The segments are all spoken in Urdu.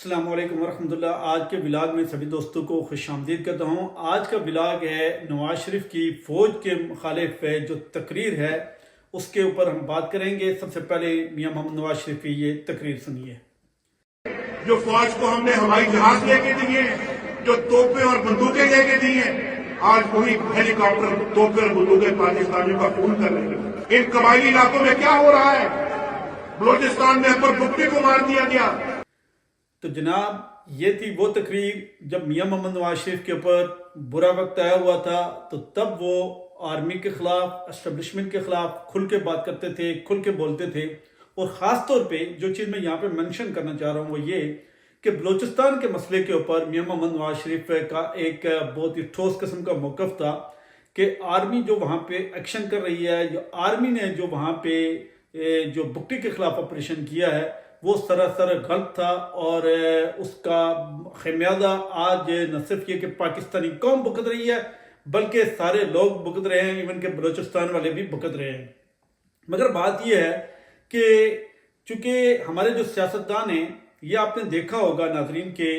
السلام علیکم ورحمۃ اللہ۔ آج کے ولاگ میں سبھی دوستوں کو خوش آمدید کرتا ہوں۔ آج کا ولاگ ہے نواز شریف کی فوج کے مخالف جو تقریر ہے اس کے اوپر ہم بات کریں گے۔ سب سے پہلے میاں محمد نواز شریف کی یہ تقریر سنیے۔ جو فوج کو ہم نے ہوائی جہاز لے کے دیے، جو توپیں اور بندوقیں لے کے دی ہیں، آج وہی ہیلی کاپٹر توپیں اور بندوقیں پاکستانیوں کا خون کر رہی ہیں۔ ان قبائلی علاقوں میں کیا ہو رہا ہے؟ بلوچستان میں اکبر بگٹی کو مار دیا گیا۔ تو جناب یہ تھی وہ تقریر جب میاں محمد نواز شریف کے اوپر برا وقت آیا ہوا تھا، تو تب وہ آرمی کے خلاف، اسٹیبلشمنٹ کے خلاف کھل کے بات کرتے تھے، کھل کے بولتے تھے۔ اور خاص طور پہ جو چیز میں یہاں پہ منشن کرنا چاہ رہا ہوں وہ یہ کہ بلوچستان کے مسئلے کے اوپر میاں محمد نواز شریف کا ایک بہت ہی ٹھوس قسم کا موقف تھا کہ آرمی جو وہاں پہ ایکشن کر رہی ہے، جو آرمی نے جو وہاں پہ جو بگٹی کے خلاف آپریشن کیا ہے وہ سراسر غلط تھا، اور اس کا خمیازہ آج نہ صرف یہ کہ پاکستانی قوم بھگت رہی ہے بلکہ سارے لوگ بھگت رہے ہیں، ایون کہ بلوچستان والے بھی بھگت رہے ہیں۔ مگر بات یہ ہے کہ چونکہ ہمارے جو سیاستدان ہیں، یہ آپ نے دیکھا ہوگا ناظرین کے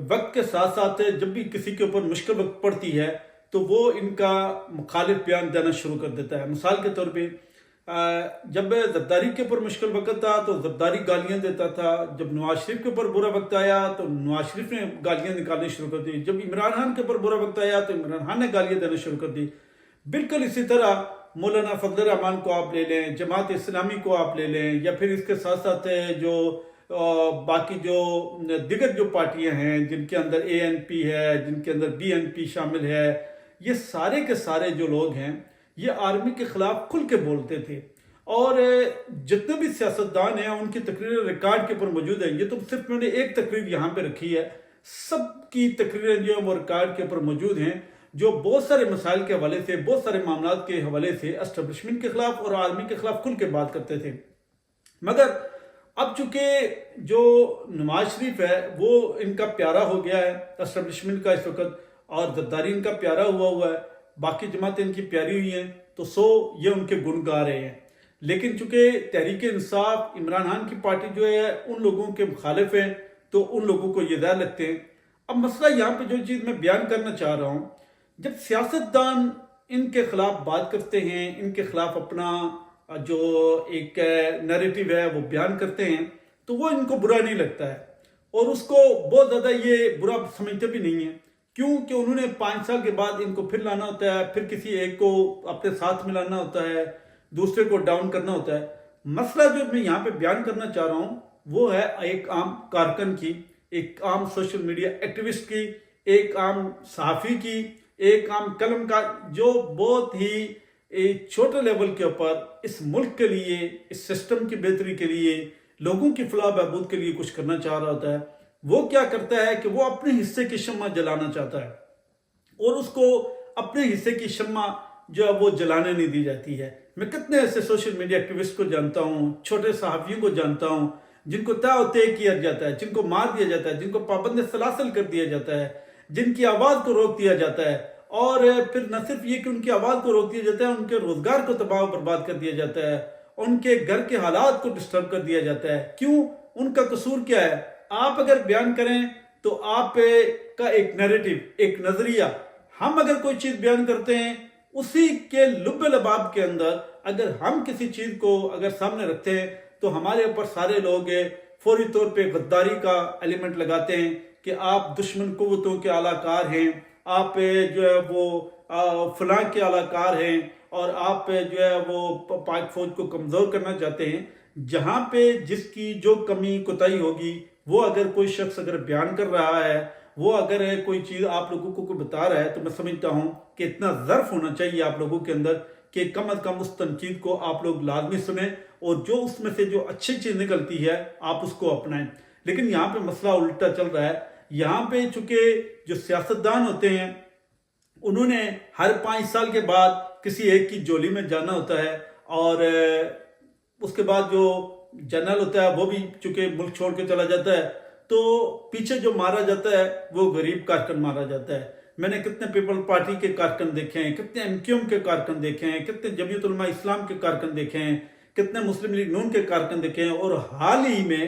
وقت کے ساتھ ساتھ جب بھی کسی کے اوپر مشکل وقت پڑتی ہے تو وہ ان کا مخالف بیان دینا شروع کر دیتا ہے۔ مثال کے طور پہ جب زرداری کے اوپر مشکل وقت تھا تو زرداری گالیاں دیتا تھا، جب نواز شریف کے اوپر برا وقت آیا تو نواز شریف نے گالیاں نکالنی شروع کر دی، جب عمران خان کے اوپر برا وقت آیا تو عمران خان نے گالیاں دینا شروع کر دی۔ بالکل اسی طرح مولانا فضل الرحمان کو آپ لے لیں، جماعت اسلامی کو آپ لے لیں، یا پھر اس کے ساتھ ساتھ جو باقی جو دیگر جو پارٹیاں ہیں جن کے اندر ANP ہے، جن کے اندر BNP شامل ہے، یہ سارے کے سارے جو لوگ ہیں یہ آرمی کے خلاف کھل کے بولتے تھے۔ اور جتنے بھی سیاستدان ہیں ان کی تقریریں ریکارڈ کے اوپر موجود ہیں۔ یہ تو صرف میں نے ایک تقریر یہاں پہ رکھی ہے، سب کی تقریریں جو ہیں وہ ریکارڈ کے اوپر موجود ہیں، جو بہت سارے مسائل کے حوالے سے، بہت سارے معاملات کے حوالے سے اسٹیبلشمنٹ کے خلاف اور آرمی کے خلاف کھل کے بات کرتے تھے۔ مگر اب چونکہ جو نواز شریف ہے وہ ان کا پیارا ہو گیا ہے اسٹیبلشمنٹ کا اس وقت، اور زرداری ان کا پیارا ہوا ہے، باقی جماعتیں ان کی پیاری ہوئی ہیں، تو یہ ان کے گن گا رہے ہیں۔ لیکن چونکہ تحریک انصاف، عمران خان کی پارٹی جو ہے ان لوگوں کے مخالف ہیں تو ان لوگوں کو یہ ظاہر لگتے ہیں۔ اب مسئلہ یہاں پہ جو چیز میں بیان کرنا چاہ رہا ہوں، جب سیاستدان ان کے خلاف بات کرتے ہیں، ان کے خلاف اپنا جو ایک نیریٹو ہے وہ بیان کرتے ہیں، تو وہ ان کو برا نہیں لگتا ہے، اور اس کو بہت زیادہ یہ برا سمجھتے بھی نہیں ہیں، کیونکہ انہوں نے 5 سال کے بعد ان کو پھر لانا ہوتا ہے، پھر کسی ایک کو اپنے ساتھ ملانا ہوتا ہے، دوسرے کو ڈاؤن کرنا ہوتا ہے۔ مسئلہ جو میں یہاں پہ بیان کرنا چاہ رہا ہوں وہ ہے ایک عام کارکن کی، ایک عام سوشل میڈیا ایکٹیوسٹ کی، ایک عام صحافی کی، ایک عام قلم کا، جو بہت ہی چھوٹے لیول کے اوپر اس ملک کے لیے، اس سسٹم کی بہتری کے لیے، لوگوں کی فلاح بہبود کے لیے کچھ کرنا چاہ رہا ہوتا ہے۔ وہ کیا کرتا ہے کہ وہ اپنے حصے کی شمع جلانا چاہتا ہے، اور اس کو اپنے حصے کی شمع جو ہے وہ جلانے نہیں دی جاتی ہے۔ میں کتنے ایسے سوشل میڈیا ایکٹیوسٹ کو جانتا ہوں، چھوٹے صحافیوں کو جانتا ہوں، جن کو طے کیا جاتا ہے، جن کو مار دیا جاتا ہے، جن کو پابند سلاسل کر دیا جاتا ہے، جن کی آواز کو روک دیا جاتا ہے، اور پھر نہ صرف یہ کہ ان کی آواز کو روک دیا جاتا ہے، ان کے روزگار کو تباہ و برباد کر دیا جاتا ہے، ان کے گھر کے حالات کو ڈسٹرب کر دیا جاتا ہے۔ کیوں؟ ان کا قصور کیا ہے؟ آپ اگر بیان کریں تو آپ کا ایک نیریٹو، ایک نظریہ، ہم اگر کوئی چیز بیان کرتے ہیں اسی کے لب لباب کے اندر اگر ہم کسی چیز کو اگر سامنے رکھتے ہیں تو ہمارے اوپر سارے لوگ فوری طور پہ غداری کا ایلیمنٹ لگاتے ہیں کہ آپ دشمن قوتوں کے اعلی کار ہیں، آپ جو ہے وہ فلاں کے اعلی کار ہیں، اور آپ جو ہے وہ پاک فوج کو کمزور کرنا چاہتے ہیں۔ جہاں پہ جس کی جو کمی کوتاہی ہوگی، وہ اگر کوئی شخص اگر بیان کر رہا ہے، وہ اگر کوئی چیز آپ لوگوں کو بتا رہا ہے، تو میں سمجھتا ہوں کہ اتنا ظرف ہونا چاہیے آپ لوگوں کے اندر کہ کم از کم اس تنقید کو آپ لوگ لازمی سنیں، اور جو اس میں سے جو اچھی چیز نکلتی ہے آپ اس کو اپنائیں۔ لیکن یہاں پہ مسئلہ الٹا چل رہا ہے۔ یہاں پہ چونکہ جو سیاستدان ہوتے ہیں انہوں نے ہر 5 سال کے بعد کسی ایک کی جولی میں جانا ہوتا ہے، اور اس کے بعد جو جنرل ہوتا ہے وہ بھی چونکہ ملک چھوڑ کے چلا جاتا ہے، تو پیچھے جو مارا جاتا ہے وہ غریب کارکن مارا جاتا ہے۔ میں نے کتنے پیپل پارٹی کے کارکن دیکھے ہیں، کتنے MQM کے کارکن دیکھے ہیں، کتنے جمعیت علماء اسلام کے کارکن دیکھے ہیں، کتنے مسلم لیگ نون کے کارکن دیکھے ہیں، اور حال ہی میں